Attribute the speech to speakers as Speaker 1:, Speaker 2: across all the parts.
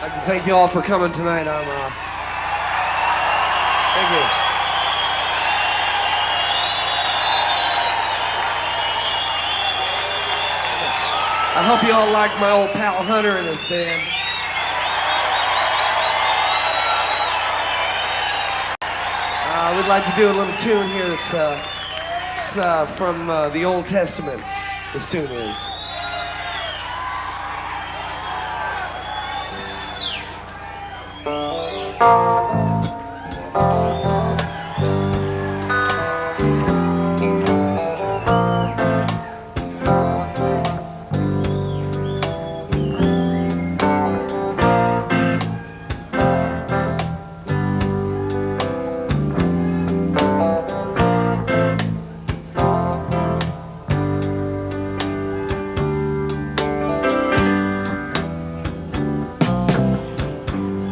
Speaker 1: I'd like to thank you all for coming tonight. Thank you. I hope you all like my old pal Hunter and his band. We'd like to do a little tune here that's from the Old Testament. This tune is.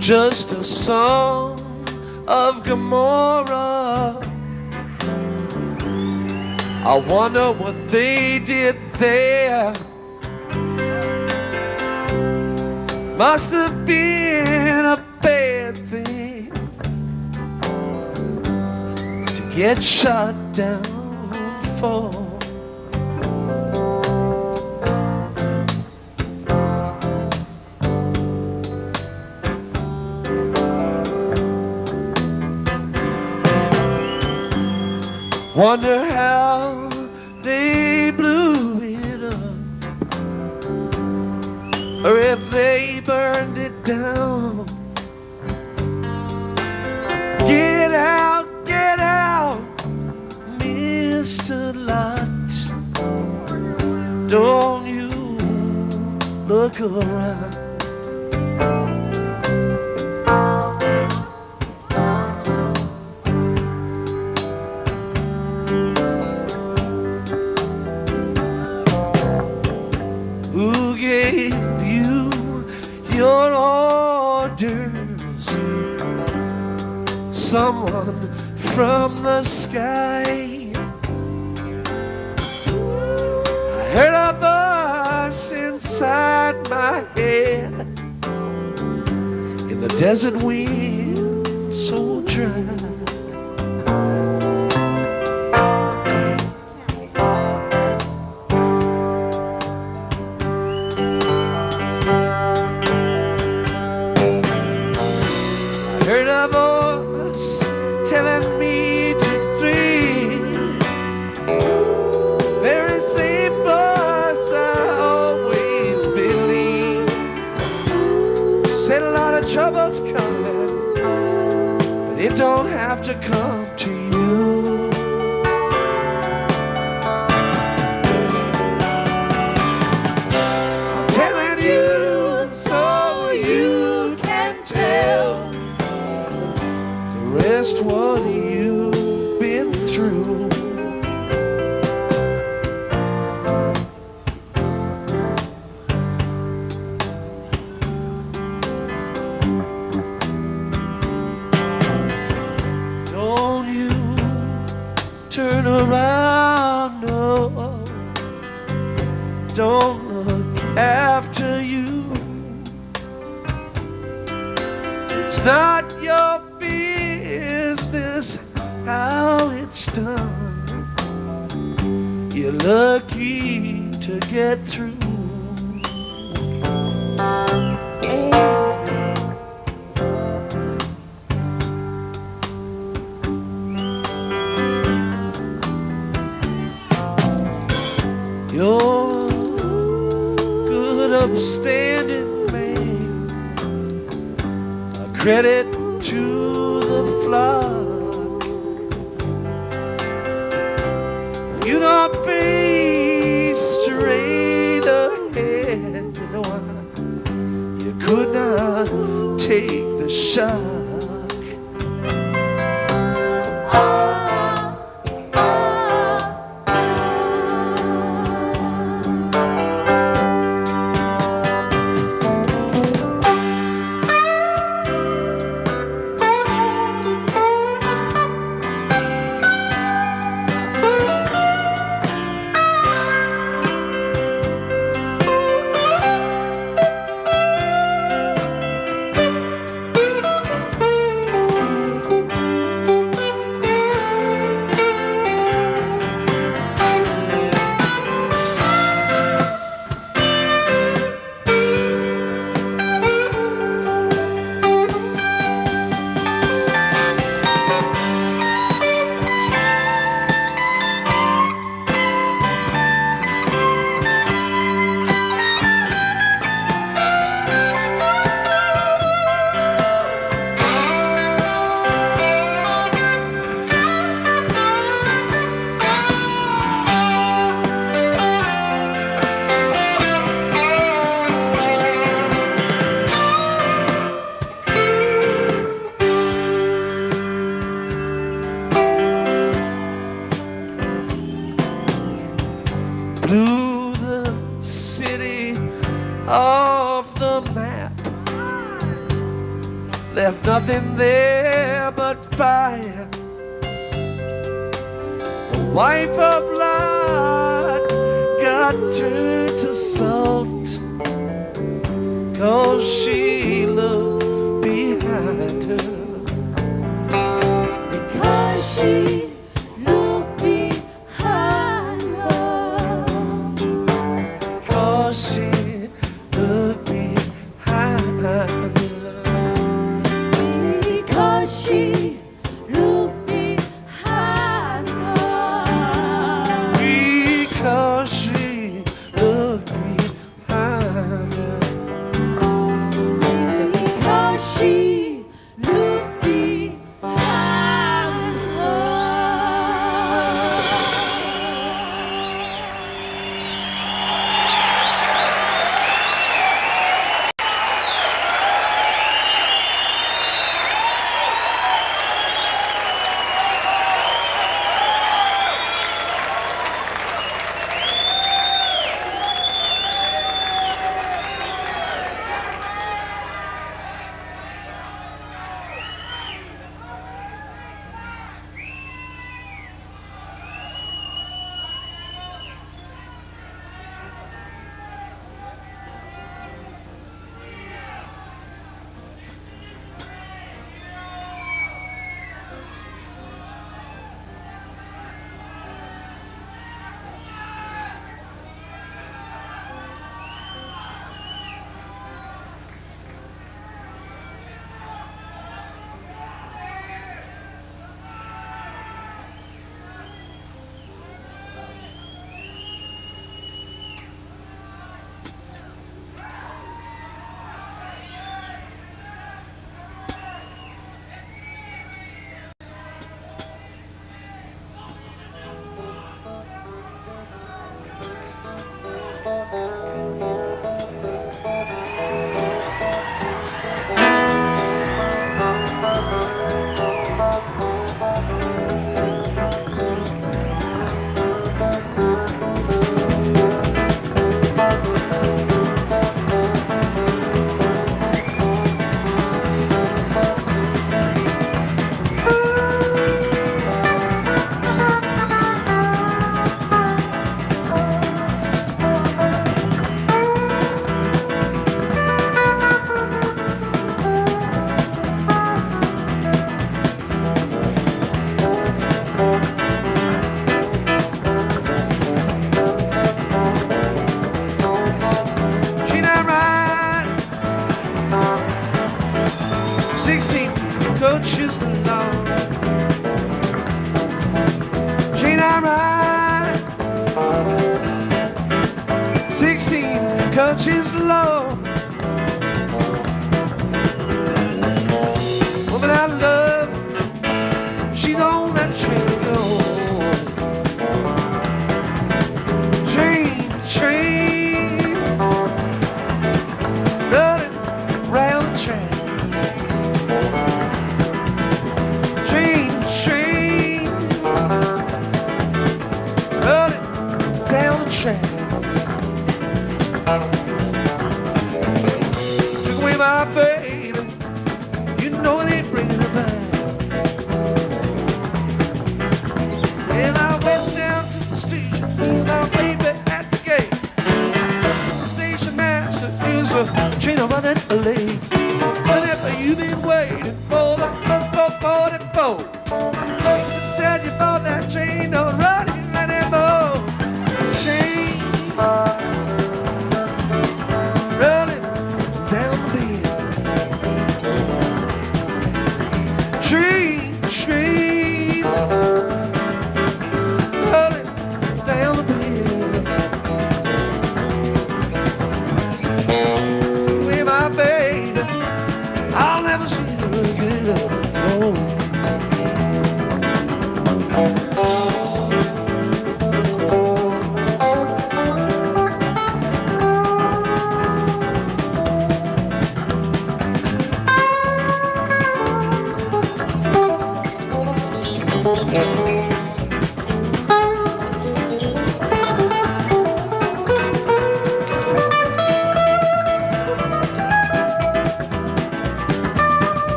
Speaker 1: Just a song of Gomorrah. I wonder what they did there. Must have been a bad thing to get shut down for. Wonder how they blew it up, or if they burned it down. Get out, Mr. Lot. Don't you look around. Who gave you your orders? Someone from the sky. I heard a voice inside my head in the desert wind so dry. Heard a voice telling me to thrill. Very same voice I always believe. Said a lot of trouble's coming, but it don't have to come to you. I'm telling you so you can tell rest what you've been through. Don't you turn around, no. Don't look after you. It's not your business how it's done. You're lucky to get through. You're a good upstanding man, a credit to the flock. You don't face straight ahead, you know you could not take the shock. blew the city off the map, left nothing there but fire. The wife of Lot got turned to salt, 'cause she looked behind her.
Speaker 2: Because she looked behind her.
Speaker 1: 'Cause she looked behind her.
Speaker 2: Because she looked behind her.
Speaker 1: Because she looked behind her.
Speaker 2: Because she looked behind her.
Speaker 1: Coaches long. Ain't I right? 16 coaches long. Woman I love, she's on that train to go. Train, running round the track. Train, running down the track. Took away my baby, you know it ain't bringing her back. And I went down to the station, my baby at the gate. The station master is a train running late. Whenever you've been waiting for the 444, to tell you about that train, don't run it anymore. Train.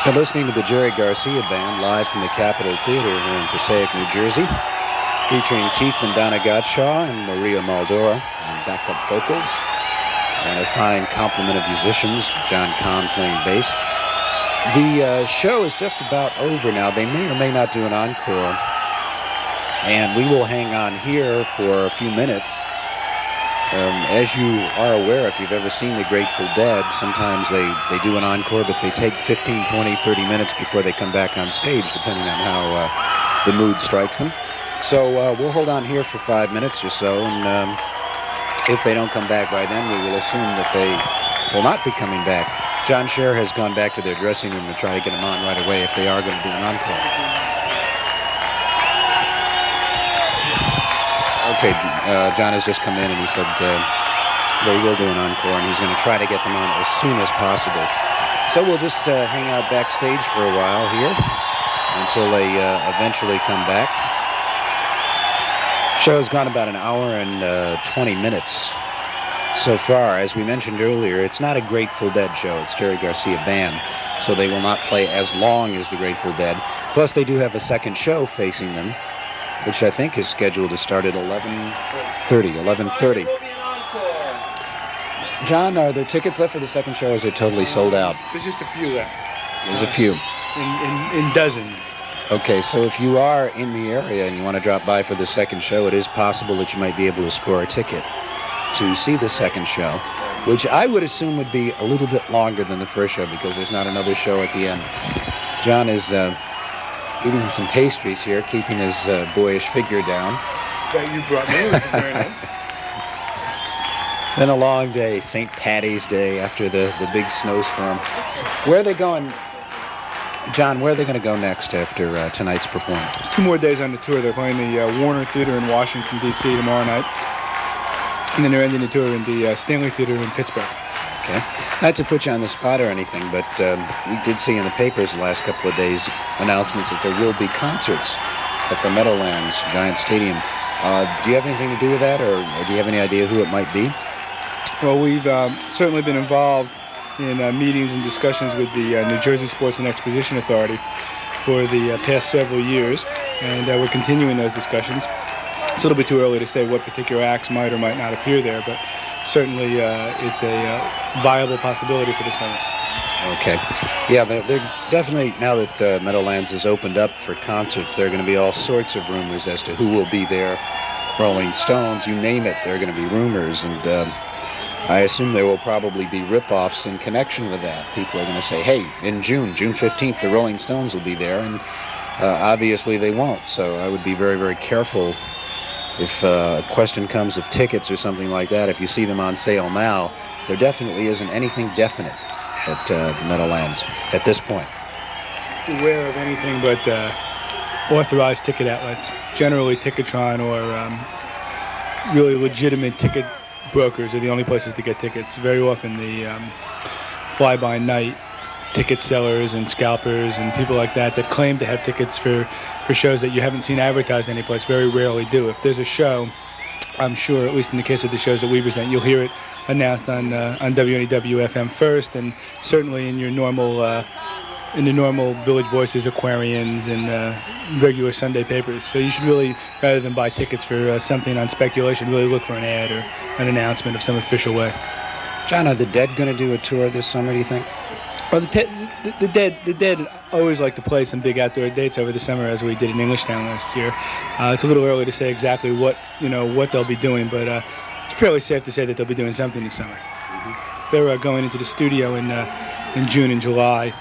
Speaker 3: You're listening to the Jerry Garcia Band live from the Capitol Theater here in Passaic, New Jersey, featuring Keith and Donna Gottschall and Maria Maldora on backup vocals, and a fine complement of musicians, John Kahn playing bass. The show is just about over now. They may or may not do an encore, and we will hang on here for a few minutes. As you are aware, if you've ever seen the Grateful Dead, sometimes they do an encore, but they take 15, 20, 30 minutes before they come back on stage, depending on how the mood strikes them. So we'll hold on here for 5 minutes or so, and if they don't come back by then, we will assume that they will not be coming back. John Scher has gone back to their dressing room to try to get them on right away if they are going to do an encore. Okay, John has just come in and he said they will do an encore, and he's going to try to get them on as soon as possible. So we'll just hang out backstage for a while here until they eventually come back. Show's gone about an hour and 20 minutes so far. As we mentioned earlier, it's not a Grateful Dead show. It's Jerry Garcia Band, so they will not play as long as the Grateful Dead. Plus, they do have a second show facing them, which I think is scheduled to start at 11:30. John, are there tickets left for the second show, or is it totally sold out?
Speaker 4: There's just a few left.
Speaker 3: There's a few.
Speaker 4: In dozens.
Speaker 3: Okay, so if you are in the area and you want to drop by for the second show, it is possible that you might be able to score a ticket to see the second show, which I would assume would be a little bit longer than the first show because there's not another show at the end. John is eating some pastries here, keeping his boyish figure down.
Speaker 4: That you brought me, which is very nice.
Speaker 3: Been a long day, St. Paddy's Day after the big snowstorm. Where are they going, John, where are they going to go next after tonight's performance?
Speaker 4: There's 2 more days on the tour. They're playing the Warner Theater in Washington, D.C. tomorrow night. And then they're ending the tour in the Stanley Theater in Pittsburgh.
Speaker 3: Okay. Not to put you on the spot or anything, but we did see in the papers the last couple of days announcements that there will be concerts at the Meadowlands Giant Stadium. Do you have anything to do with that, or do you have any idea who it might be?
Speaker 4: Well, we've certainly been involved in meetings and discussions with the New Jersey Sports and Exposition Authority for the past several years, and we're continuing those discussions. It's a little bit too early to say what particular acts might or might not appear there, but certainly it's a viable possibility for the summer.
Speaker 3: Okay. Yeah, they're definitely, now that Meadowlands is opened up for concerts, there are going to be all sorts of rumors as to who will be there. Rolling Stones, you name it, there are going to be rumors, and I assume there will probably be rip-offs in connection with that. People are going to say, hey, in June 15th, the Rolling Stones will be there, and obviously they won't, so I would be very, very careful if a question comes of tickets or something like that. If you see them on sale now, there definitely isn't anything definite at the Meadowlands at this point.
Speaker 4: Aware of anything but authorized ticket outlets, generally Ticketron or really legitimate ticket brokers are the only places to get tickets. Very often the fly-by-night ticket sellers and scalpers and people like that claim to have tickets for shows that you haven't seen advertised anyplace very rarely do. If there's a show, I'm sure, at least in the case of the shows that we present, you'll hear it announced on WNEW-FM first, and certainly in your normal Village Voices, Aquarians, and regular Sunday papers. So you should really, rather than buy tickets for something on speculation, really look for an ad or an announcement of some official way.
Speaker 3: John, are the Dead going to do a tour this summer, do you think?
Speaker 4: Well, the Dead always like to play some big outdoor dates over the summer, as we did in Englishtown last year. It's a little early to say exactly what they'll be doing, but it's fairly safe to say that they'll be doing something this summer. Mm-hmm. They're going into the studio in June and July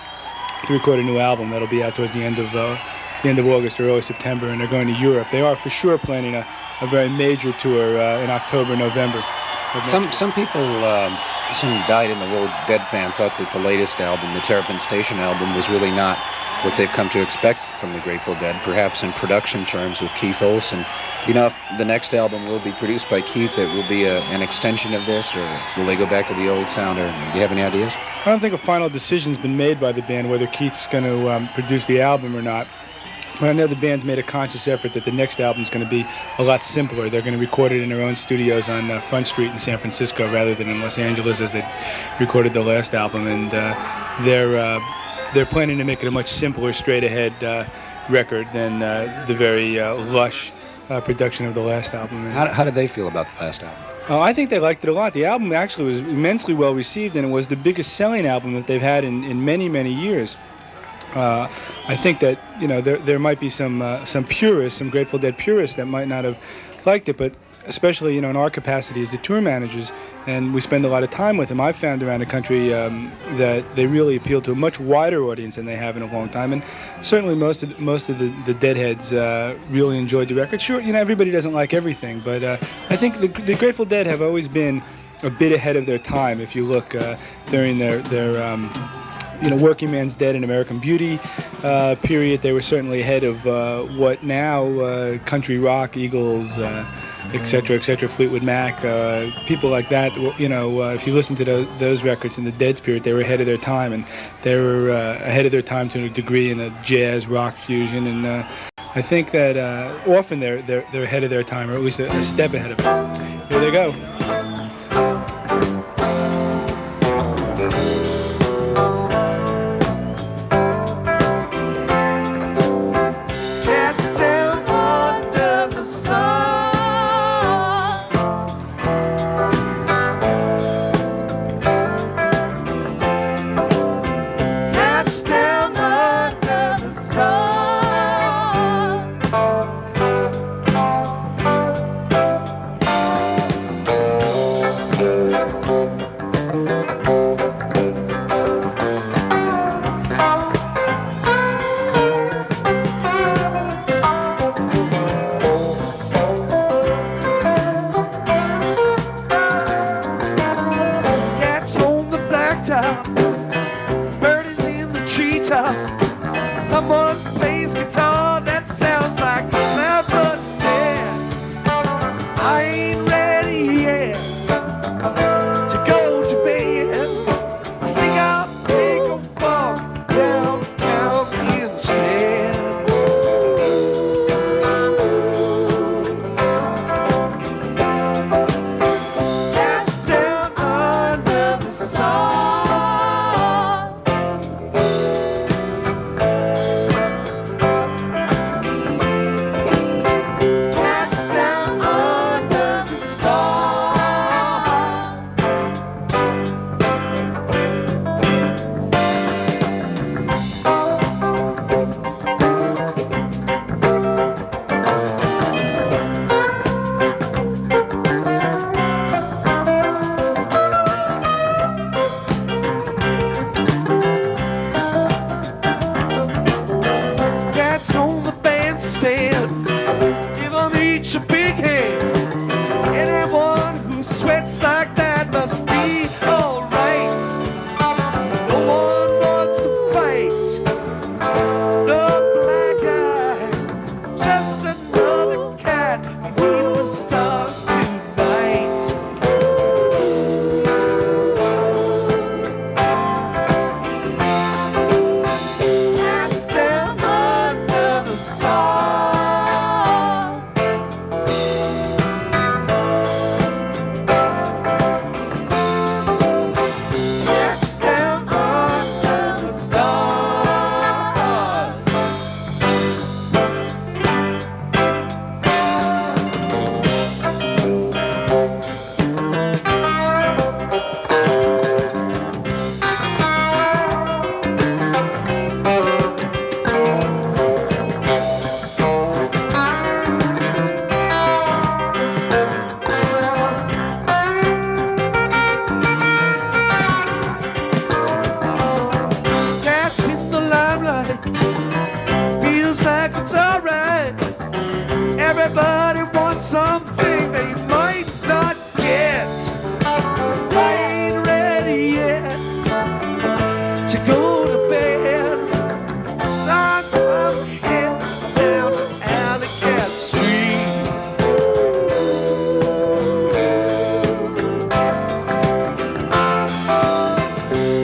Speaker 4: to record a new album that'll be out towards the end of August or early September, and they're going to Europe. They are for sure planning a very major tour in October, November.
Speaker 3: Some people, some dyed-in-the-wool Dead fans thought that the latest album, the Terrapin Station album, was really not what they've come to expect from the Grateful Dead, perhaps in production terms with Keith Olsen. You know, if the next album will be produced by Keith, it will be an extension of this, or will they go back to the old sound, or do you have any ideas?
Speaker 4: I don't think a final decision's been made by the band whether Keith's going to produce the album or not. But I know the band's made a conscious effort that the next album's going to be a lot simpler. They're going to record it in their own studios on Front Street in San Francisco rather than in Los Angeles as they recorded the last album. And they're they're planning to make it a much simpler, straight-ahead record than the very lush production of the last album.
Speaker 3: How did they feel about the last album?
Speaker 4: I think they liked it a lot. The album actually was immensely well received, and it was the biggest selling album that they've had in many, many years. I think that there might be some purists, some Grateful Dead purists that might not have liked it, but especially in our capacity as the tour managers, and we spend a lot of time with them, I've found around the country that they really appeal to a much wider audience than they have in a long time, and certainly most of the Deadheads really enjoyed the record. Sure, everybody doesn't like everything, but I think the Grateful Dead have always been a bit ahead of their time. If you look during their Working Man's Dead and American Beauty period, they were certainly ahead of what now country rock, Eagles, etc., Fleetwood Mac, people like that. If you listen to those records in the Dead's period, they were ahead of their time, and they were ahead of their time to a degree in a jazz rock fusion. And I think that often they're ahead of their time, or at least a step ahead of it. Here they go.
Speaker 1: Birdies in the treetop. Someone plays guitar that sounds like a clever man. I ain't ready yet to go to bed. I think I'll take a walk downtown instead. Cats down under the stars. On the bandstand, give them each a big hand. Anyone who sweats like that must be alright. No one wants to fight, no black eye, just another cat beneath the stars tonight. Feels like it's alright. Everybody wants something they might not get. I ain't ready yet to go to bed. I'm heading down to Alley Cat Street.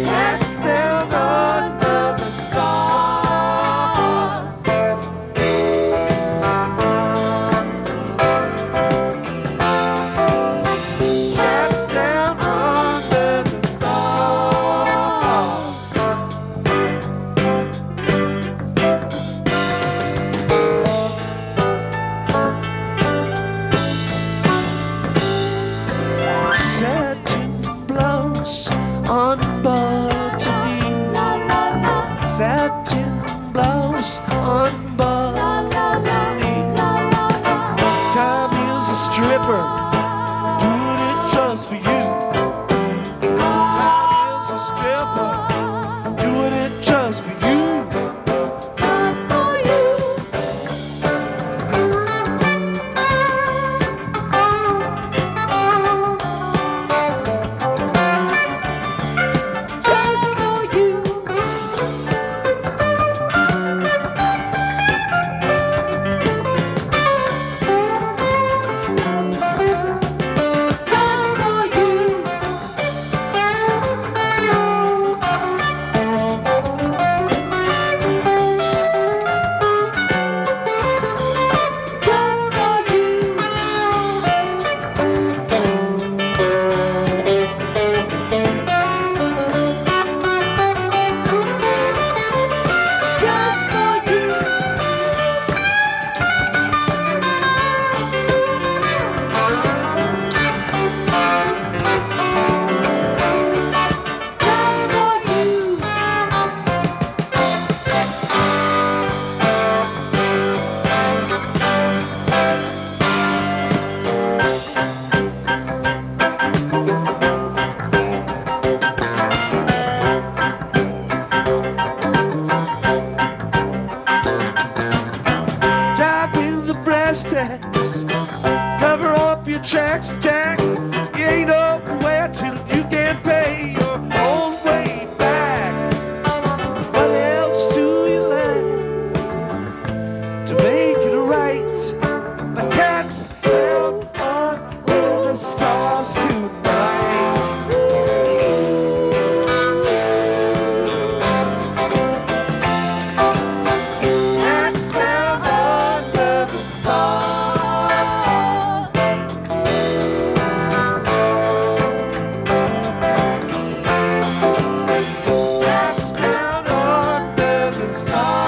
Speaker 1: That's down under the stars. That's down under the stars. tax, Jack. You ain't nowhere till you can pay your own way back. What else do you like to make it right? The cat's down under the stars tonight. Cat's down under the stars. Cat's down under the stars. Cat's down under the stars.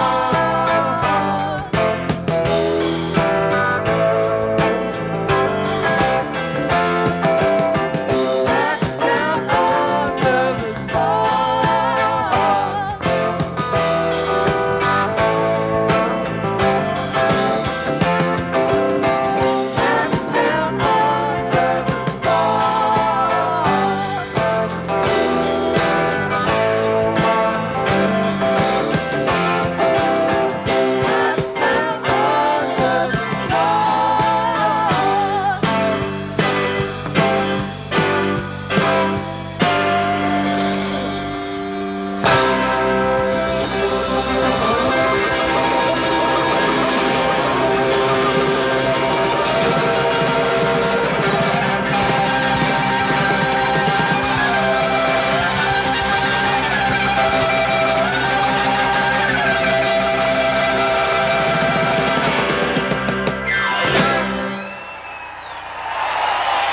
Speaker 1: Cat's down under the stars. Cat's down under the stars.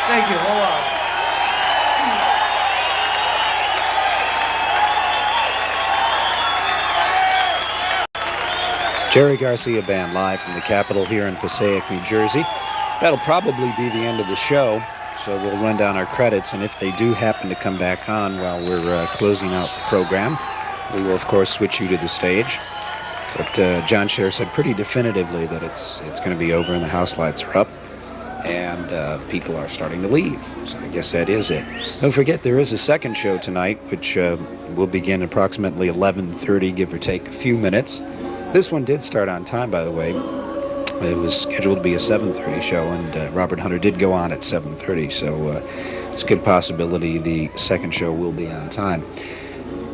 Speaker 1: Thank you. Hold on.
Speaker 3: Jerry Garcia Band live from the Capitol here in Passaic, New Jersey. That'll probably be the end of the show, so we'll run down our credits, and if they do happen to come back on while we're closing out the program, we will, of course, switch you to the stage. But John Scher said pretty definitively that it's going to be over and the house lights are up, and people are starting to leave. So I guess that is it. Don't forget, there is a second show tonight, which will begin approximately 11:30, give or take a few minutes. This one did start on time, by the way. It was scheduled to be a 7:30 show, and Robert Hunter did go on at 7:30, so it's a good possibility the second show will be on time.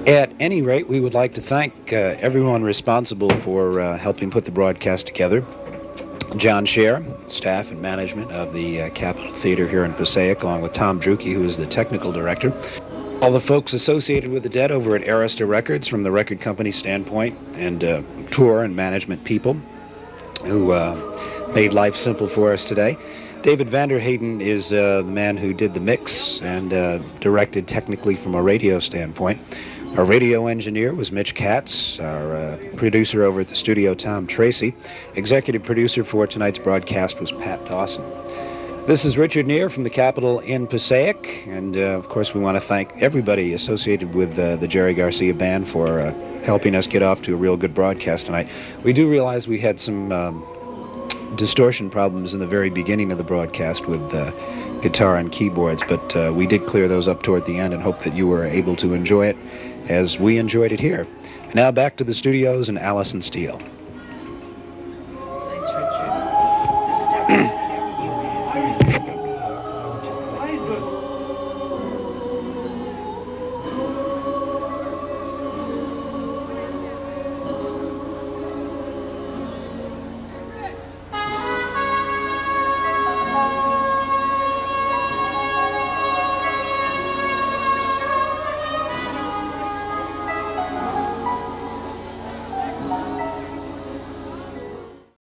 Speaker 3: At any rate, we would like to thank everyone responsible for helping put the broadcast together. John Scher, staff and management of the Capitol Theater here in Passaic, along with Tom Drucke, who is the technical director. All the folks associated with the Dead over at Arista Records from the record company standpoint, and tour and management people who made life simple for us today. David Vanderheyden is the man who did the mix and directed technically from a radio standpoint. Our radio engineer was Mitch Katz. Our producer over at the studio, Tom Tracy. Executive producer for tonight's broadcast was Pat Dawson. This is Richard Neer from the Capitol in Passaic, and of course we want to thank everybody associated with the Jerry Garcia Band for helping us get off to a real good broadcast tonight. We do realize we had some distortion problems in the very beginning of the broadcast with guitar and keyboards, but we did clear those up toward the end and hope that you were able to enjoy it as we enjoyed it here. And now back to the studios and Allison Steele.